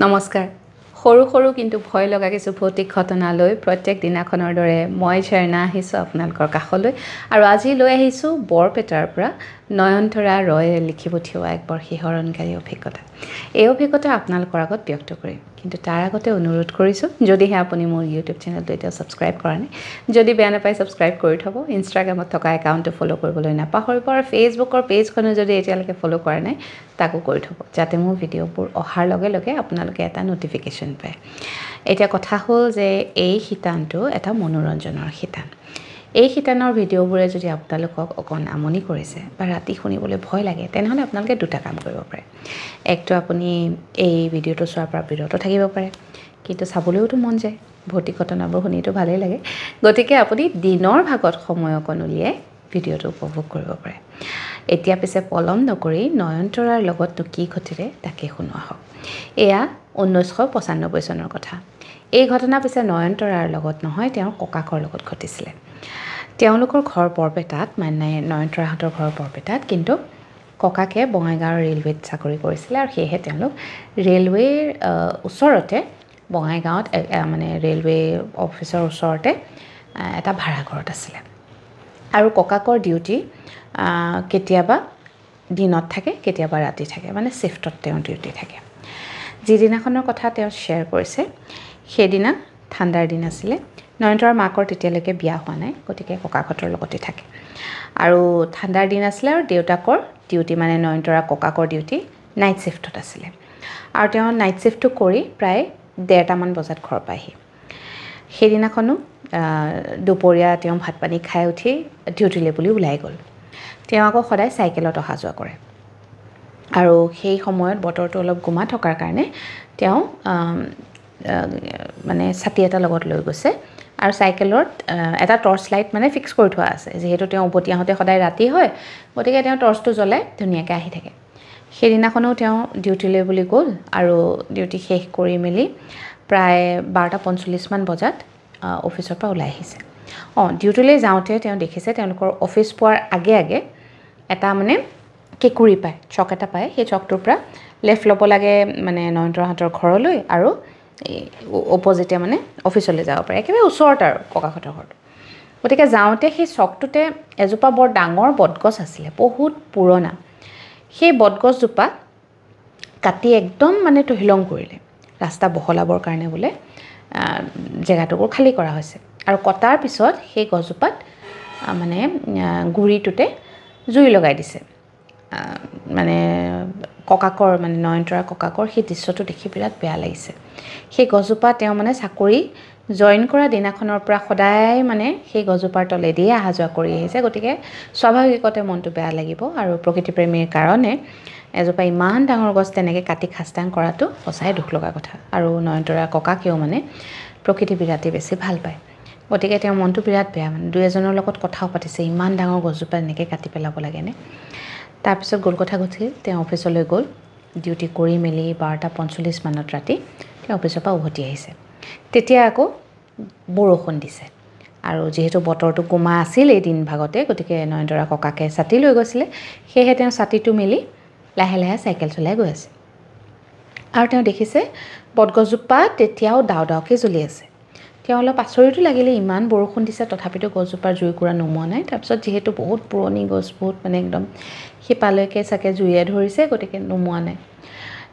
নমস্কাৰ সৰু সৰু কিন্তু ভয় লগা কিছু ভৌতিক ঘটনালৈ প্ৰত্যেক দিনাখনৰ দৰে মই ঝৰ্ণা আহিছোঁ আপোনালোকৰ কাষলৈ আৰু আজি লৈ আহিছোঁ বৰপেটাৰ পৰা নয়নতৰা ৰয়ে লিখি পঠিওৱা এক বৰ শিহৰণকাৰী অভিজ্ঞতা। এই অভিজ্ঞতা আপোনালোকৰ আগত ব্যক্ত কৰিম, কিন্তু তাৰ আগতে অনুৰোধ কৰিছোঁ যদিহে আপুনি মোৰ ইউটিউব চেনেলটো এতিয়া ছাবস্ক্ৰাইব কৰা নাই, যদি বেয়া নাপায় ছাবস্ক্ৰাইব কৰি থ'ব। ইনষ্টাগ্ৰামত থকা একাউণ্টটো ফ'ল' কৰিবলৈ নাপাহৰিব আৰু ফেচবুকৰ পেজখনো যদি এতিয়ালৈকে ফ'ল' কৰা নাই তাকো কৰি থ'ব, যাতে মোৰ ভিডিঅ'বোৰ অহাৰ লগে লগে আপোনালোকে এটা ন'টিফিকেশ্যন পায়। এতিয়া কথা হ'ল যে এই শিতানটো এটা মনোৰঞ্জনৰ শিতান। এই শিতানৰ ভিডিঅ'বোৰে যদি আপোনালোকক অকণ আমনি কৰিছে বা ৰাতি শুনিবলৈ ভয় লাগে, তেনেহ'লে আপোনালোকে দুটা কাম কৰিব পাৰে। একটো আপুনি এই ভিডিঅ'টো চোৱাৰ পৰা বিৰত থাকিব পাৰে, কিন্তু চাবলৈওতো মন যায়, ভৌতিক ঘটনাবোৰ শুনিতো ভালেই লাগে। গতিকে আপুনি দিনৰ ভাগত সময় অকণ উলিয়াই ভিডিঅ'টো উপভোগ কৰিব পাৰে। এতিয়া পিছে পলম নকৰি নয়নতৰাৰ লগতনো কি ঘটিলে তাকে শুনোৱা হওক। এয়া 1995 চনৰ কথা। এই ঘটনা পিছে নয়নতৰাৰ লগত নহয়, তেওঁৰ ককাকৰ লগত ঘটিছিলে। তেওঁলোকৰ ঘৰ বৰপেটাত, মানে নয়নতৰাহঁতৰ ঘৰ বৰপেটাত, কিন্তু ককাকে বঙাইগাঁৱৰ ৰেলৱেত চাকৰি কৰিছিলে আৰু সেয়েহে তেওঁলোক ৰেলৱেৰ ওচৰতে বঙাইগাঁৱত মানে ৰেলৱে অফিচৰ ওচৰতে এটা ভাড়াঘৰত আছিলে। আৰু ককাকৰ ডিউটি কেতিয়াবা দিনত থাকে, কেতিয়াবা ৰাতি থাকে, মানে শ্বিফ্টত তেওঁৰ ডিউটি থাকে। যিদিনাখনৰ কথা তেওঁ শ্বেয়াৰ কৰিছে সেইদিনা ঠাণ্ডাৰ দিন আছিলে। নয়নতৰাৰ মাকৰ তেতিয়ালৈকে বিয়া হোৱা নাই, গতিকে ককাকহঁতৰ লগতে থাকে। আৰু ঠাণ্ডাৰ দিন আছিলে আৰু দেউতাকৰ ডিউটি, মানে নয়নতৰা ককাকৰ ডিউটি নাইট শ্বিফ্টত আছিলে। আৰু তেওঁ নাইট শ্বিফ্টটো কৰি প্ৰায় 1:30মান বজাত ঘৰ পায়হি। সেইদিনাখনো দুপৰীয়া তেওঁ ভাত পানী খাই উঠি ডিউটিলৈ বুলি ওলাই গ'ল। তেওঁ আকৌ সদায় চাইকেলত অহা যোৱা কৰে আৰু সেই সময়ত বতৰটো অলপ গোমা থকাৰ কাৰণে তেওঁ মানে ছাতি এটা লগত লৈ গৈছে আৰু চাইকেলত এটা টৰ্চ লাইট মানে ফিক্স কৰি থোৱা আছে। যিহেতু তেওঁ উভতি আহোঁতে সদায় ৰাতি হয়, গতিকে তেওঁ টৰ্চটো জ্বলাই ধুনীয়াকৈ আহি থাকে। সেইদিনাখনো তেওঁ ডিউটিলৈ বুলি গ'ল আৰু ডিউটি শেষ কৰি মেলি প্ৰায় 12:45মান বজাত অফিচৰ পৰা ওলাই আহিছে। ডিউটিলৈ যাওঁতে তেওঁ দেখিছে তেওঁলোকৰ অফিচ পোৱাৰ আগে আগে এটা মানে কেঁকুৰি পায়, চক এটা পায়। সেই চকটোৰ পৰা লেফ্ট ল'ব লাগে মানে নয়নতৰাহঁতৰ ঘৰলৈ, আৰু অপজিতে মানে অফিচলৈ যাব পাৰে, একেবাৰে ওচৰত আৰু ককাহঁতৰ ঘৰটো। গতিকে যাওঁতে সেই চকটোতে এজোপা বৰ ডাঙৰ বটগছ আছিলে, বহুত পুৰণা। সেই বটগছজোপা কাটি একদম মানে তহিলং কৰিলে। ৰাস্তা বহলাবৰ কাৰণে বোলে জেগাটুকুৰ খালী কৰা হৈছে। আৰু কটাৰ পিছত সেই গছজোপাত মানে গুৰিটোতে জুই লগাই দিছে। মানে ককাকৰ, মানে নয়নতৰাৰ ককাকৰ সেই দৃশ্যটো দেখি বিৰাট বেয়া লাগিছে। সেই গছজোপা তেওঁ মানে চাকৰি জইন কৰা দিনাখনৰ পৰা সদায় মানে সেই গছজোপাৰ তলেদিয়ে অহা যোৱা কৰি আহিছে। গতিকে স্বাভাৱিকতে মনটো বেয়া লাগিব, আৰু প্ৰকৃতিপ্ৰেমীৰ কাৰণে এজোপা ইমান ডাঙৰ গছ তেনেকৈ কাটি খাস্তাং কৰাটো সঁচাই দুখ লগা কথা। আৰু নয়নতৰাৰ ককাকেও মানে প্ৰকৃতি বিৰাটেই বেছি ভাল পায়, গতিকে তেওঁৰ মনটো বিৰাট বেয়া। মানে দুই এজনৰ লগত কথাও পাতিছে, ইমান ডাঙৰ গছজোপা এনেকৈ কাটি পেলাব লাগেনে। তাৰপিছত গ'ল কথা গঠিল, তেওঁ অফিচলৈ গ'ল। ডিউটি কৰি মেলি 12:45মানত ৰাতি তেওঁ অফিচৰ পৰা উভতি আহিছে। তেতিয়া আকৌ বৰষুণ দিছে, আৰু যিহেতু বতৰটো গোমা আছিল এই দিন ভাগতে, গতিকে নয়নতৰা ককাকে ছাতি লৈ গৈছিলে। সেয়েহে তেওঁ ছাতিটো মেলি লাহে লাহে চাইকেল চলাই গৈ আছে। আৰু তেওঁ দেখিছে বটগছজোপা তেতিয়াও ডাও ডাওকৈ জ্বলি আছে। তেওঁ অলপ আচৰিতো লাগিলে, ইমান বৰষুণ দিছে তথাপিতো গছজোপাৰ জুইকুৰা নুমোৱা নাই। তাৰপিছত যিহেতু বহুত পুৰণি গছ, বহুত মানে একদম শিপালৈকে চাগে জুয়ে ধৰিছে, গতিকে নুমোৱা নাই।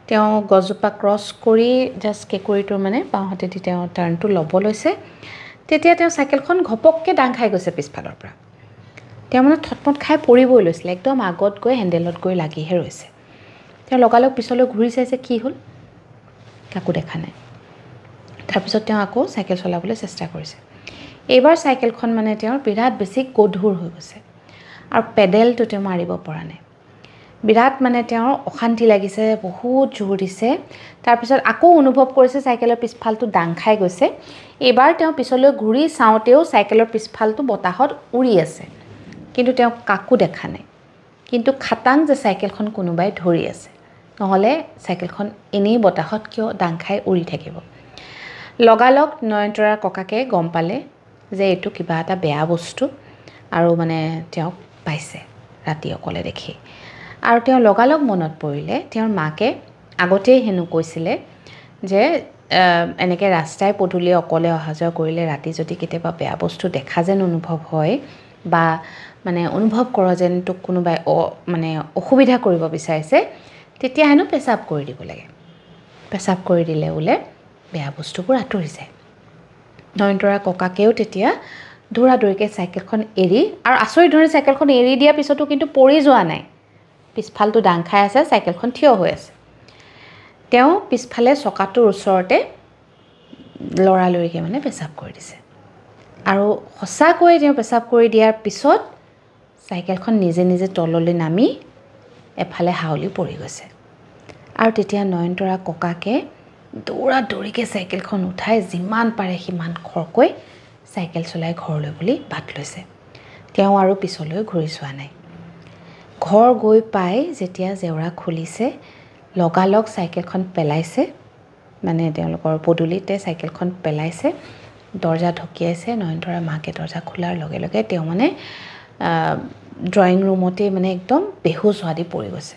তেওঁ গছজোপা ক্ৰছ কৰি জাষ্ট কেঁকুৰিটোৰ মানে বাওঁহাতেদি তেওঁ টাৰ্ণটো ল'ব লৈছে, তেতিয়া তেওঁ চাইকেলখন ঘপককৈ দাং খাই গৈছে পিছফালৰ পৰা। তেওঁ মানে থটমট খাই পৰিবই লৈছিলে, একদম আগত গৈ হেণ্ডেলত গৈ লাগিহে ৰৈছে। তেওঁ লগালগ পিছলৈ ঘূৰি চাইছে, কি হ'ল, কাকো দেখা নাই। তাৰপিছত তেওঁ আকৌ চাইকেল চলাবলৈ চেষ্টা কৰিছে। এইবাৰ চাইকেলখন মানে তেওঁৰ বিৰাট বেছি গধুৰ হৈ গৈছে, আৰু পেডেলটো তেওঁ মাৰিব পৰা নাই। বিৰাট মানে তেওঁৰ অশান্তি লাগিছে, বহুত জোৰ দিছে। তাৰপিছত আকৌ অনুভৱ কৰিছে চাইকেলৰ পিছফালটো দাং খাই গৈছে। এইবাৰ তেওঁ পিছলৈ ঘূৰি চাওঁতেও চাইকেলৰ পিছফালটো বতাহত উৰি আছে, কিন্তু তেওঁ কাকো দেখা নাই। কিন্তু খাটাং যে চাইকেলখন কোনোবাই ধৰি আছে, নহ'লে চাইকেলখন এনেই বতাহত কিয় দাং খাই উৰি থাকিব। লগালগ নয়নতৰাৰ ককাকে গম পালে যে এইটো কিবা এটা বেয়া বস্তু, আৰু মানে তেওঁক পাইছে ৰাতি অকলে দেখি। আৰু তেওঁ লগালগ মনত পৰিলে তেওঁৰ মাকে আগতেই হেনো কৈছিলে যে এনেকৈ ৰাস্তাই পদূলিয়ে অকলে অহা যোৱা কৰিলে ৰাতি যদি কেতিয়াবা বেয়া বস্তু দেখা যেন অনুভৱ হয় বা মানে অনুভৱ কৰ যেন তোক কোনোবাই মানে অসুবিধা কৰিব বিচাৰিছে তেতিয়া হেনো পেচাব কৰি দিব লাগে পেচাব কৰি দিলে বোলে বেয়া বস্তুবোৰ আঁতৰি যায় নয়নতৰাৰ ককাকেও তেতিয়া দৌৰাদৌৰিকৈ চাইকেলখন এৰি আৰু আচৰিত ধৰণে চাইকেলখন এৰি দিয়াৰ পিছতো কিন্তু পৰি যোৱা নাই পিছফালটো দাং খাই আছে চাইকেলখন থিয় হৈ আছে তেওঁ পিছফালে চকাটোৰ ওচৰতে লৰালৰিকৈ মানে পেচাব কৰি দিছে আৰু সঁচাকৈয়ে তেওঁ পেচাব কৰি দিয়াৰ পিছত চাইকেলখন নিজে নিজে তললৈ নামি এফালে হাউলি পৰি গৈছে আৰু তেতিয়া নয়নতৰা ককাকে দৌৰাদৌৰিকৈ চাইকেলখন উঠাই যিমান পাৰে সিমান খৰকৈ চাইকেল চলাই ঘৰলৈ বুলি বাট লৈছে তেওঁ আৰু পিছলৈ ঘূৰি চোৱা নাই ঘৰ গৈ পাই যেতিয়া জেওৰা খুলিছে লগালগ চাইকেলখন পেলাইছে মানে তেওঁলোকৰ পদূলিতে চাইকেলখন পেলাইছে দৰ্জা ঢকিয়াইছে নয়নতৰাৰ মাকে দৰ্জা খোলাৰ লগে লগে তেওঁ মানে ড্ৰয়িং ৰুমতে মানে একদম বেহুচ হোৱা দি পৰি গৈছে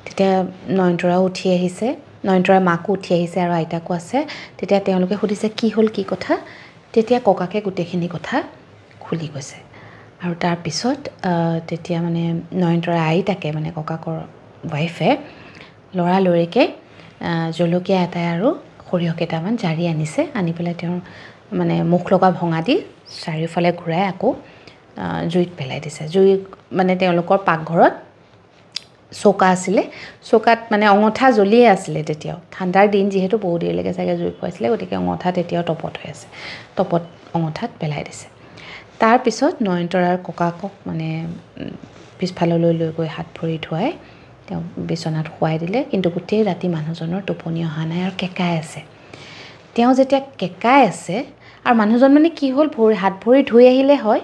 তেতিয়া নয়নতৰাও উঠি আহিছে নয়নতৰাৰ মাকো উঠি আহিছে আৰু আইতাকো আছে তেতিয়া তেওঁলোকে সুধিছে কি হ'ল কি কথা তেতিয়া ককাকে গোটেইখিনি কথা খুলি গৈছে আৰু তাৰপিছত তেতিয়া মানে নয়নতৰাৰ আইতাকে মানে ককাকৰ ৱাইফে লৰালৰিকৈ জলকীয়া এটাই আৰু সৰিয়হ কেইটামান জাৰি আনিছে আনি পেলাই তেওঁৰ মানে মুখ লগা ভঙা দি চাৰিওফালে ঘূৰাই আকৌ জুইত পেলাই দিছে জুই মানে তেওঁলোকৰ পাকঘৰত চৌকা আছিলে চৌকাত মানে অঙঠা জ্বলিয়ে আছিলে তেতিয়াও ঠাণ্ডাৰ দিন যিহেতু বহু দেৰিলৈকে চাগে জুই ফুৱাইছিলে গতিকে অঙঠা তেতিয়াও তপত হৈ আছে তপত অঙঠাত পেলাই দিছে তাৰপিছত নয়নতৰাৰ ককাকক মানে পিছফাললৈ লৈ গৈ হাত ভৰি ধুৱাই তেওঁ বিচনাত শুৱাই দিলে কিন্তু গোটেই ৰাতি মানুহজনৰ টোপনি অহা নাই আৰু কেকাই আছে তেওঁ যেতিয়া কেকাই আছে আৰু মানুহজন মানে কি হ'ল হাত ভৰি ধুই আহিলে হয়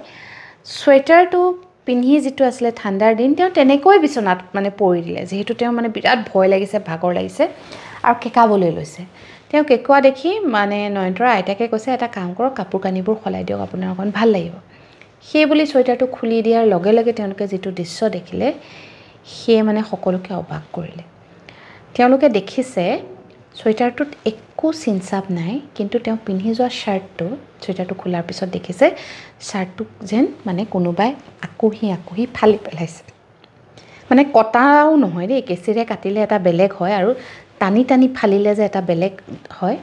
চুৱেটাৰটো পিন্ধি যিটো আছিলে ঠাণ্ডাৰ দিন তেওঁ তেনেকৈ বিচনাত মানে পৰি দিলে যিহেতু তেওঁ মানে বিৰাট ভয় লাগিছে ভাগৰ লাগিছে আৰু কেকাবলৈ লৈছে তেওঁ কেকোৱা দেখি মানে নয়নতৰাৰ আইতাকে কৈছে এটা কাম কৰক কাপোৰ কানিবোৰ সলাই দিয়ক আপোনাৰ অকণ ভাল লাগিব সেই বুলি চুৱেটাৰটো খুলি দিয়াৰ লগে লগে তেওঁলোকে যিটো দৃশ্য দেখিলে সেয়ে মানে সকলোকে অবাক কৰিলে তেওঁলোকে দেখিছে চুৱেটাৰটোত একো চিনচাপ নাই কিন্তু তেওঁ পিন্ধি যোৱা শ্বাৰ্টটো চুৱেটাৰটো খোলাৰ পিছত দেখিছে শ্বাৰ্টটোক যেন মানে কোনোবাই আকুহি ফালি পেলাইছে মানে কটাও নহয় দেই কেঁচিৰে কাটিলে এটা বেলেগ হয় আৰু টানি টানি ফালিলে যে এটা বেলেগ হয়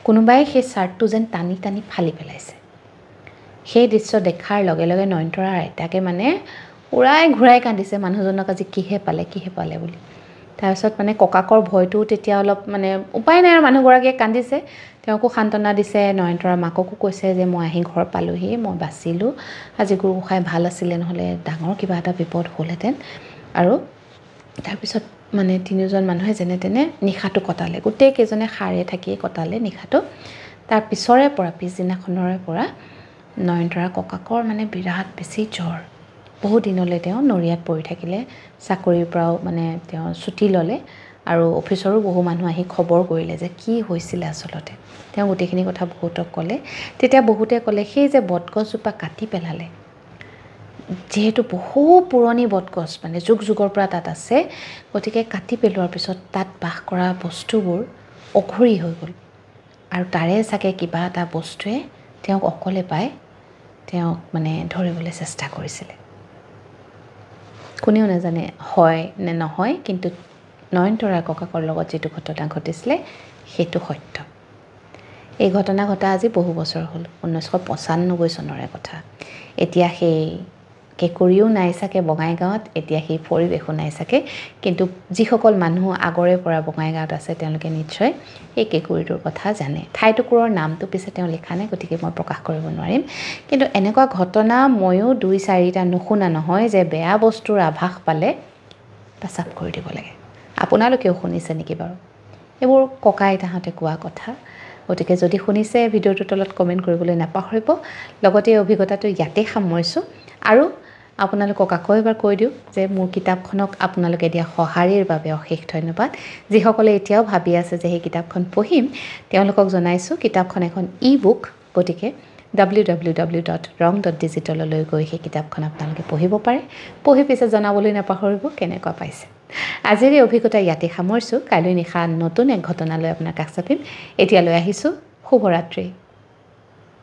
কোনোবাই সেই শ্বাৰ্টটো যেন টানি টানি ফালি পেলাইছে সেই দৃশ্য দেখাৰ লগে লগে নয়নতৰাৰ আইতাকে মানে উৰাই ঘূৰাই কান্দিছে মানুহজনক আজি কিহে পালে বুলি তাৰপিছত মানে ককাকৰ ভয়টোও তেতিয়া অলপ মানে উপায় নাই আৰু মানুহগৰাকীয়ে কান্দিছে তেওঁকো সান্তনা দিছে নয়নতৰাৰ মাককো কৈছে যে মই আহি ঘৰ পালোহি মই বাচিলোঁ আজি গুৰু গোসাঁই ভাল আছিলে নহ'লে ডাঙৰ কিবা এটা বিপদ হ'লহেঁতেন আৰু তাৰপিছত মানে তিনিওজন মানুহে যেনে তেনে নিশাটো কটালে গোটেইকেইজনে সাৰে থাকিয়ে কটালে নিশাটো তাৰ পিছদিনাখনৰে পৰা নয়নতৰাৰ ককাকৰ মানে বিৰাট বেছি জ্বৰ বহু দিনলৈ তেওঁ নৰিয়াত পৰি থাকিলে চাকৰিৰ পৰাও মানে তেওঁ ছুটি ল'লে আৰু অফিচৰো বহু মানুহ আহি খবৰ কৰিলে যে কি হৈছিলে আচলতে তেওঁ গোটেইখিনি কথা বহুতক ক'লে তেতিয়া বহুতে ক'লে সেই যে বটগছজোপা কাটি পেলালে যেহেতু বহু পুৰণি বটগছ মানে যুগ যুগৰ পৰা তাত আছে গতিকে কাটি পেলোৱাৰ পিছত তাত বাস কৰা বস্তুবোৰ অঘৰী হৈ গ'ল আৰু তাৰে চাগে কিবা এটা বস্তুৱে তেওঁক অকলে পাই তেওঁক মানে ধৰিবলৈ চেষ্টা কৰিছিলে কোনেও নাজানে হয় নে নহয় কিন্তু নয়নতৰাৰ ককাকৰ লগত যিটো ঘটনা ঘটিছিলে সেইটো সত্য এই ঘটনা ঘটা আজি বহু বছৰ হ'ল 1995 চনৰে কথা এতিয়া সেই কেঁকুৰিও নাই চাগে বঙাইগাঁৱত এতিয়া সেই পৰিৱেশো নাই চাগে কিন্তু যিসকল মানুহ আগৰে পৰা বঙাইগাঁৱত আছে তেওঁলোকে নিশ্চয় এই কেঁকুৰিটোৰ কথা জানে ঠাইটুকুৰৰ নামটো পিছে তেওঁ লিখা নাই গতিকে মই প্ৰকাশ কৰিব নোৱাৰিম কিন্তু এনেকুৱা ঘটনা ময়ো 2-4টা নুশুনা নহয় যে বেয়া বস্তুৰ আভাস পালে পেচাব কৰি দিব লাগে আপোনালোকেও শুনিছে নেকি বাৰু এইবোৰ ককা আইতাহঁতে কোৱা কথা গতিকে যদি শুনিছে ভিডিঅ'টোৰ তলত কমেণ্ট কৰিবলৈ নাপাহৰিব লগতে এই অভিজ্ঞতাটো ইয়াতে সামৰিছোঁ আৰু আপোনালোকক আকৌ এবাৰ কৈ দিওঁ যে মোৰ কিতাপখনক আপোনালোকে দিয়া সঁহাৰিৰ বাবে অশেষ ধন্যবাদ যিসকলে এতিয়াও ভাবি আছে যে সেই কিতাপখন পঢ়িম তেওঁলোকক জনাইছোঁ কিতাপখন এখন ই-বুক গতিকে www.rong.digital লৈ গৈ সেই কিতাপখন আপোনালোকে পঢ়িব পাৰে পঢ়ি পিছে জনাবলৈ নাপাহৰিব কেনেকুৱা পাইছে আজিৰ এই অভিজ্ঞতা ইয়াতে সামৰিছোঁ। কাইলৈ নিশা নতুন এক ঘটনালৈ আপোনাৰ কাষ চাপিম। এতিয়ালৈ আহিছোঁ, শুভৰাত্ৰি।